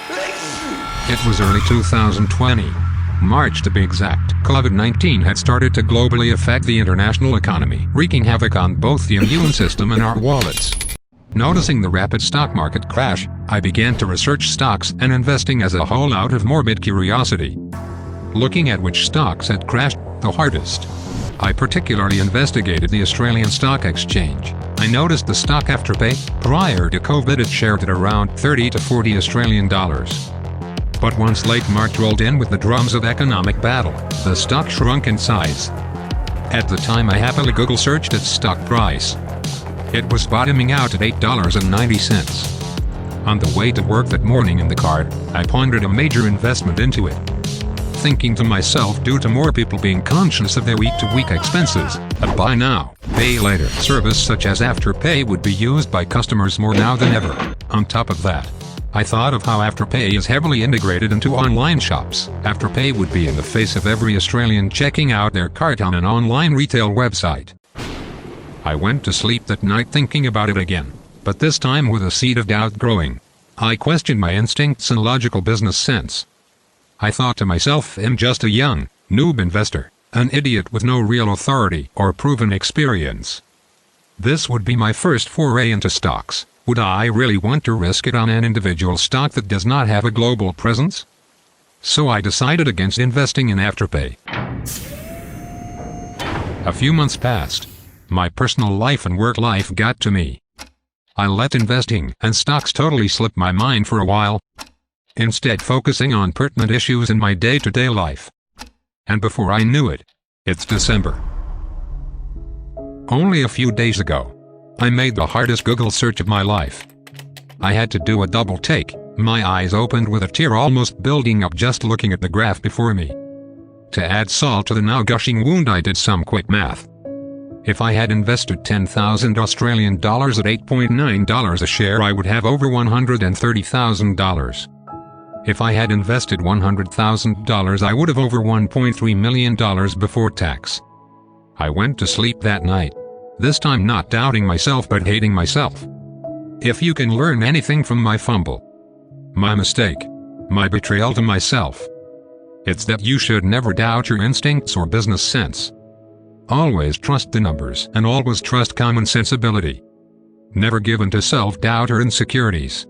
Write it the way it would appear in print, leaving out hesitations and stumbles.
It was early 2020. March to be exact. COVID-19 had started to globally affect the international economy, wreaking havoc on both the immune system and our wallets. Noticing the rapid stock market crash, I began to research stocks and investing as a whole out of morbid curiosity. Looking at which stocks had crashed the hardest, I particularly investigated the Australian Stock Exchange. I noticed the stock Afterpay. Prior to COVID it shared at around 30 to 40 Australian dollars. But once late March rolled in with the drums of economic battle, the stock shrunk in size. At the time I happily Google searched its stock price. It was bottoming out at $8.90. On the way to work that morning in the car, I pondered a major investment into it. Thinking to myself, due to more people being conscious of their week-to-week expenses, a buy now, pay later service such as Afterpay would be used by customers more now than ever. On top of that, I thought of how Afterpay is heavily integrated into online shops. Afterpay would be in the face of every Australian checking out their cart on an online retail website. I went to sleep that night thinking about it again, but this time with a seed of doubt growing. I questioned my instincts and logical business sense. I thought to myself, I'm just a young, noob investor, an idiot with no real authority or proven experience. This would be my first foray into stocks. Would I really want to risk it on an individual stock that does not have a global presence? So I decided against investing in Afterpay. A few months passed. My personal life and work life got to me. I let investing and stocks totally slip my mind for a while, instead focusing on pertinent issues in my day-to-day life. And before I knew it, it's December. Only a few days ago, I made the hardest Google search of my life. I had to do a double take. My eyes opened with a tear almost building up just looking at the graph before me. To add salt to the now gushing wound, I did some quick math. If I had invested 10,000 Australian dollars at $8.9 a share, I would have over $130,000. If I had invested $100,000, I would have over $1.3 million before tax. I went to sleep that night, this time not doubting myself but hating myself. If you can learn anything from my fumble, my mistake, my betrayal to myself, it's that you should never doubt your instincts or business sense. Always trust the numbers and always trust common sensibility. Never give in to self-doubt or insecurities.